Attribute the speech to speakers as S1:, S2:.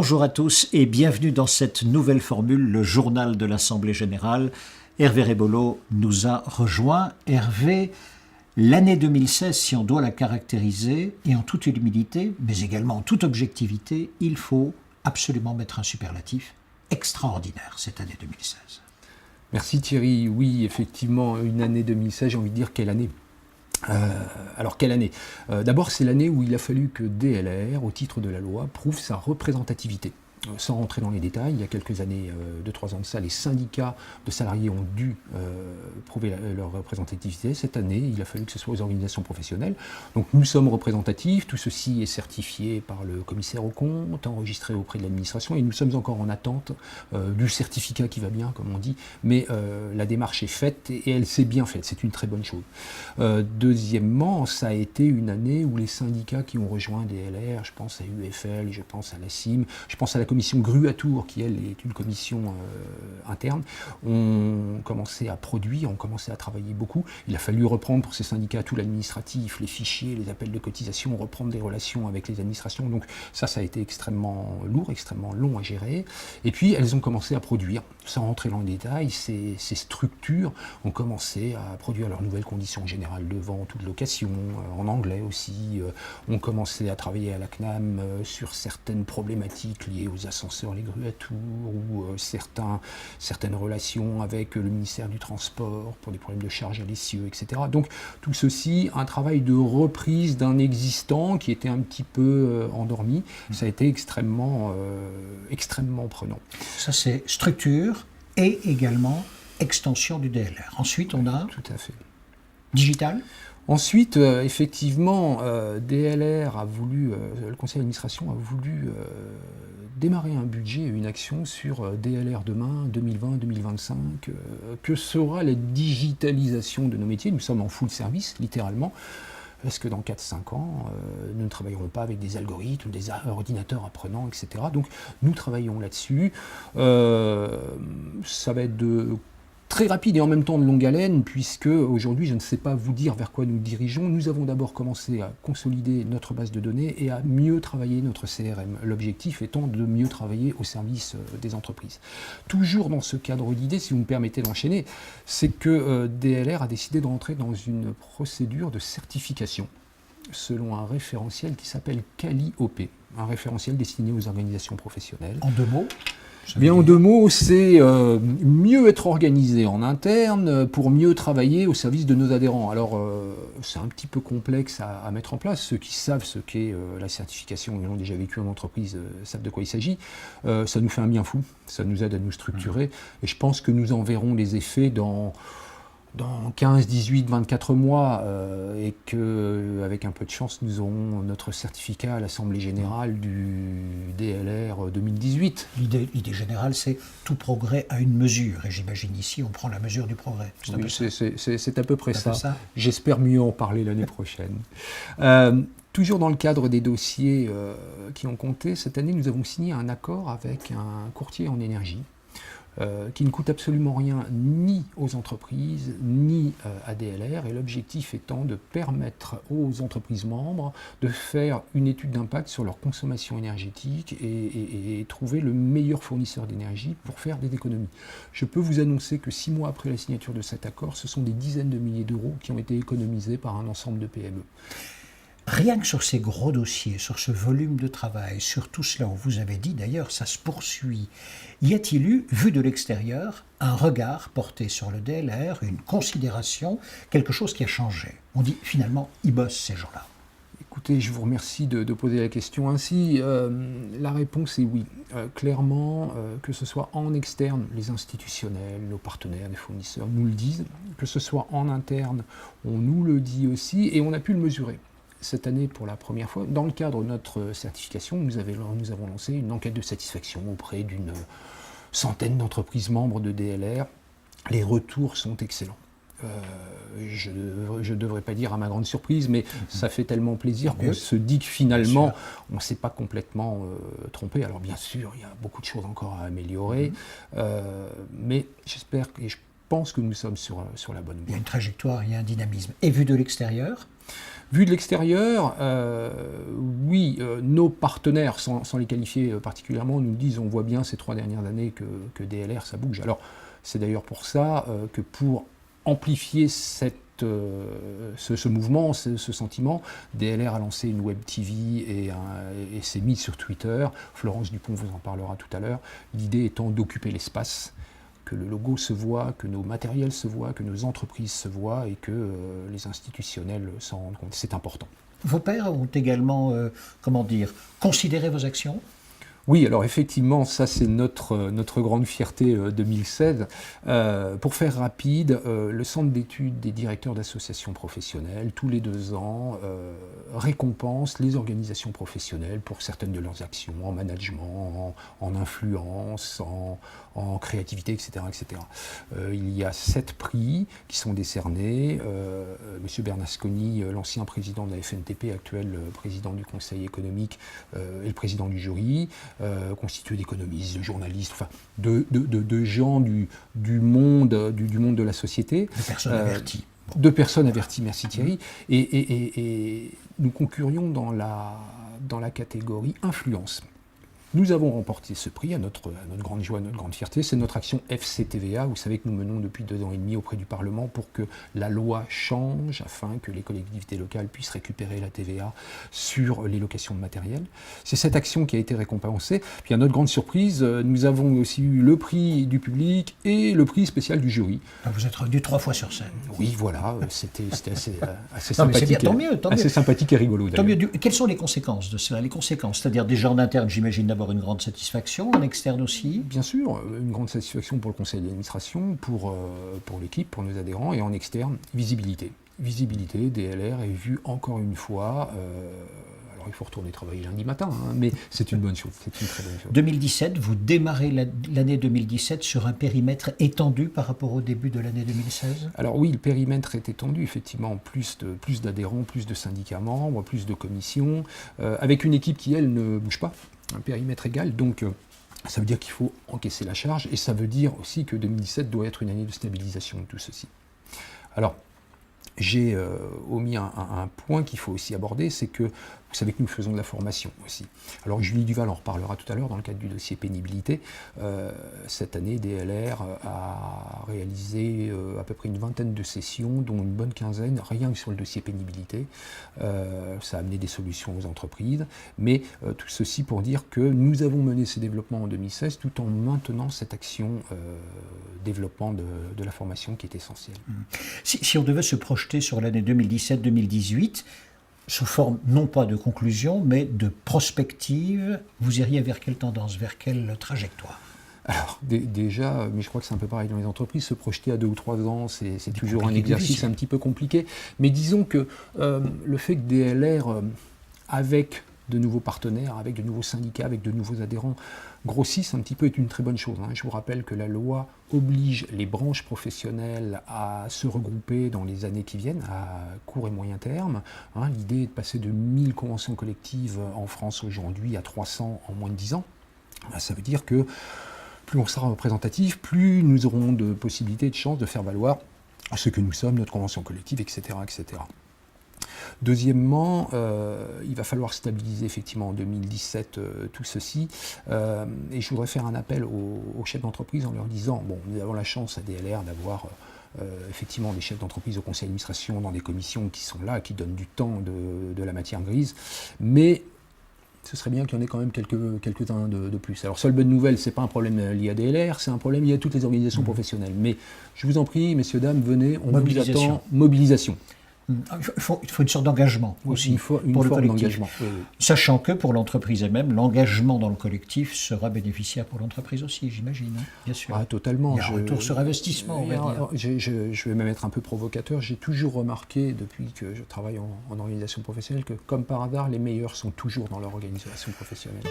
S1: Bonjour à tous et bienvenue dans cette nouvelle formule, le journal de l'Assemblée Générale. Hervé Rebolo nous a rejoint. Hervé, l'année 2016, si on doit la caractériser, et en toute humilité, mais également en toute objectivité, il faut absolument mettre un superlatif extraordinaire, cette année 2016.
S2: Merci Thierry. Oui, effectivement, une année 2016, j'ai envie de dire quelle année. Alors quelle année ? D'abord, c'est l'année où il a fallu que DLR, au titre de la loi, prouve sa représentativité. Sans rentrer dans les détails, il y a quelques années, 2-3 ans de ça, les syndicats de salariés ont dû prouver leur représentativité. Cette année, il a fallu que ce soit aux organisations professionnelles. Donc nous sommes représentatifs, tout ceci est certifié par le commissaire aux comptes, enregistré auprès de l'administration, et nous sommes encore en attente du certificat qui va bien, comme on dit, mais la démarche est faite et elle s'est bien faite, c'est une très bonne chose. Deuxièmement, ça a été une année où les syndicats qui ont rejoint DLR, je pense à UFL, je pense à la CIM, je pense à la commission GRU à Tours, qui elle est une commission interne, ont commencé à produire, ont commencé à travailler beaucoup. Il a fallu reprendre pour ces syndicats tout l'administratif, les fichiers, les appels de cotisation, reprendre des relations avec les administrations. Donc ça a été extrêmement lourd, extrêmement long à gérer. Et puis elles ont commencé à produire. Sans rentrer dans les détails, ces structures ont commencé à produire leurs nouvelles conditions générales de vente ou de location, en anglais aussi, ont commencé à travailler à la CNAM sur certaines problématiques liées aux ascenseurs, les grues à Tours, ou certaines relations avec le ministère du Transport pour des problèmes de charges à l'essieu, etc. Donc tout ceci, un travail de reprise d'un existant qui était un petit peu endormi, ça a été extrêmement prenant.
S1: Ça c'est structure et également extension du DLR. Ensuite on a...
S2: Tout à fait.
S1: Digital ?
S2: Ensuite, effectivement, DLR a voulu, le conseil d'administration a voulu démarrer un budget et une action sur DLR demain, 2020-2025, que sera la digitalisation de nos métiers. Nous sommes en full service, littéralement, parce que dans 4-5 ans, nous ne travaillerons pas avec des algorithmes, des ordinateurs apprenants, etc. Donc, nous travaillons là-dessus. Ça va être très rapide et en même temps de longue haleine, puisque aujourd'hui, je ne sais pas vous dire vers quoi nous dirigeons. Nous avons d'abord commencé à consolider notre base de données et à mieux travailler notre CRM. L'objectif étant de mieux travailler au service des entreprises. Toujours dans ce cadre d'idée, si vous me permettez d'enchaîner, c'est que DLR a décidé de rentrer dans une procédure de certification selon un référentiel qui s'appelle Calliope, un référentiel destiné aux organisations professionnelles.
S1: En 2 mots ?
S2: Bien, en 2 mots, c'est mieux être organisé en interne pour mieux travailler au service de nos adhérents. Alors, c'est un petit peu complexe à mettre en place. Ceux qui savent ce qu'est la certification, ils l'ont déjà vécu en entreprise, savent de quoi il s'agit. Ça nous fait un bien fou, ça nous aide à nous structurer. Et je pense que nous en verrons les effets dans 15, 18, 24 mois, et qu'avec un peu de chance, nous aurons notre certificat à l'Assemblée Générale du DLR 2018.
S1: L'idée générale, c'est tout progrès à une mesure. Et j'imagine ici, on prend la mesure du progrès.
S2: Oui, c'est à peu près ça. J'espère mieux en parler l'année prochaine. Toujours dans le cadre des dossiers qui ont compté, cette année, nous avons signé un accord avec un courtier en énergie, qui ne coûte absolument rien ni aux entreprises, ni à DLR, et l'objectif étant de permettre aux entreprises membres de faire une étude d'impact sur leur consommation énergétique et trouver le meilleur fournisseur d'énergie pour faire des économies. Je peux vous annoncer que 6 mois après la signature de cet accord, ce sont des dizaines de milliers d'euros qui ont été économisés par un ensemble de PME.
S1: Rien que sur ces gros dossiers, sur ce volume de travail, sur tout cela, on vous avait dit d'ailleurs, ça se poursuit. Y a-t-il eu, vu de l'extérieur, un regard porté sur le DLR, une considération, quelque chose qui a changé ? On dit finalement, ils bossent ces gens-là.
S2: Écoutez, je vous remercie de poser la question ainsi. La réponse est oui. Clairement, que ce soit en externe, les institutionnels, nos partenaires, les fournisseurs nous le disent, que ce soit en interne, on nous le dit aussi, et on a pu le mesurer. Cette année, pour la première fois, dans le cadre de notre certification, nous avons lancé une enquête de satisfaction auprès d'une centaine d'entreprises membres de DLR. Les retours sont excellents. Je ne devrais pas dire à ma grande surprise, mais ça fait tellement plaisir qu'on se dit que finalement, on ne s'est pas complètement trompé. Alors bien sûr, il y a beaucoup de choses encore à améliorer, mais j'espère et je pense que nous sommes sur la bonne voie.
S1: Il y a une trajectoire, il y a un dynamisme. Et vu de l'extérieur,
S2: Vu de l'extérieur, oui, nos partenaires, sans les qualifier particulièrement, nous disent, on voit bien ces 3 dernières années que DLR, ça bouge. Alors, c'est d'ailleurs pour ça que pour amplifier ce mouvement, ce sentiment, DLR a lancé une web TV et s'est mise sur Twitter. Florence Dupont vous en parlera tout à l'heure. L'idée étant d'occuper l'espace, que le logo se voit, que nos matériels se voient, que nos entreprises se voient et que les institutionnels s'en rendent compte. C'est important.
S1: Vos pairs ont également, considéré vos actions ?
S2: Oui, alors effectivement, ça c'est notre grande fierté 2016. Pour faire rapide, le Centre d'études des directeurs d'associations professionnelles, tous les 2 ans, récompense les organisations professionnelles pour certaines de leurs actions, en management, en influence, en créativité, etc. etc. Il y a 7 prix qui sont décernés. Monsieur Bernasconi, l'ancien président de la FNTP, actuel président du Conseil économique, est le président du jury. Constitué d'économistes, de journalistes, enfin de gens du monde de la société.
S1: De personnes averties.
S2: De personnes averties, merci Thierry. Et nous concurrions dans la catégorie influence. Nous avons remporté ce prix à notre grande joie, à notre grande fierté. C'est notre action FCTVA. Vous savez que nous menons depuis 2 ans et demi auprès du Parlement pour que la loi change afin que les collectivités locales puissent récupérer la TVA sur les locations de matériel. C'est cette action qui a été récompensée. Puis à notre grande surprise, nous avons aussi eu le prix du public et le prix spécial du jury.
S1: Vous êtes revenu 3 fois sur scène.
S2: Oui, voilà, c'était assez
S1: Non,
S2: sympathique.
S1: mais c'est bien, tant mieux.
S2: Assez sympathique et rigolo.
S1: Tant mieux. Quelles sont les conséquences de cela ? Les conséquences, c'est-à-dire déjà en interne, j'imagine d'abord une grande satisfaction, en externe aussi.
S2: Bien sûr, une grande satisfaction pour le conseil d'administration, pour l'équipe, pour nos adhérents, et en externe, visibilité. Visibilité, DLR est vue encore une fois. Alors il faut retourner travailler lundi matin, mais c'est une bonne chose, c'est une très bonne chose.
S1: 2017, vous démarrez l'année 2017 sur un périmètre étendu par rapport au début de l'année 2016 ?
S2: Alors oui, le périmètre est étendu, effectivement, plus d'adhérents, plus de syndicats membres, plus de commissions, avec une équipe qui, elle, ne bouge pas, un périmètre égal, donc ça veut dire qu'il faut encaisser la charge, et ça veut dire aussi que 2017 doit être une année de stabilisation de tout ceci. Alors, j'ai omis un point qu'il faut aussi aborder, c'est que vous savez que nous faisons de la formation aussi. Alors Julie Duval en reparlera tout à l'heure dans le cadre du dossier pénibilité. Cette année, DLR a réalisé à peu près une vingtaine de sessions, dont une bonne quinzaine, rien que sur le dossier pénibilité. Ça a amené des solutions aux entreprises, mais tout ceci pour dire que nous avons mené ces développements en 2016 tout en maintenant cette action développement de la formation qui est essentielle.
S1: Si on devait se projeter sur l'année 2017-2018, sous forme non pas de conclusion, mais de prospective, vous iriez vers quelle tendance, vers quelle trajectoire ?
S2: Alors déjà, mais je crois que c'est un peu pareil dans les entreprises, se projeter à 2 ou 3 ans, c'est toujours un exercice un petit peu compliqué. Mais disons que le fait que DLR, avec de nouveaux partenaires, avec de nouveaux syndicats, avec de nouveaux adhérents, grossissent un petit peu est une très bonne chose. Je vous rappelle que la loi oblige les branches professionnelles à se regrouper dans les années qui viennent, à court et moyen terme. L'idée est de passer de 1000 conventions collectives en France aujourd'hui à 300 en moins de 10 ans. Ça veut dire que plus on sera représentatif, plus nous aurons de possibilités et de chances de faire valoir ce que nous sommes, notre convention collective, etc. etc. Deuxièmement, il va falloir stabiliser effectivement en 2017 tout ceci. Et je voudrais faire un appel aux chefs d'entreprise en leur disant, bon, nous avons la chance à DLR d'avoir effectivement des chefs d'entreprise au conseil d'administration, dans des commissions qui sont là, qui donnent du temps, de la matière grise, mais ce serait bien qu'il y en ait quand même quelques-uns de plus. Alors, seule bonne nouvelle, ce n'est pas un problème lié à DLR, c'est un problème lié à toutes les organisations professionnelles. Mais je vous en prie, messieurs, dames, venez, on vous attend. Mobilisation.
S1: Il faut une sorte d'engagement aussi
S2: une
S1: pour le
S2: forme
S1: collectif.
S2: d'engagement. Oui.
S1: Sachant que pour l'entreprise elle-même, l'engagement dans le collectif sera bénéficiaire pour l'entreprise aussi, j'imagine, bien sûr.
S2: Ah, totalement.
S1: Il y a un retour sur investissement, on va dire.
S2: Je vais même être un peu provocateur. J'ai toujours remarqué, depuis que je travaille en organisation professionnelle, que comme par hasard, les meilleurs sont toujours dans leur organisation professionnelle.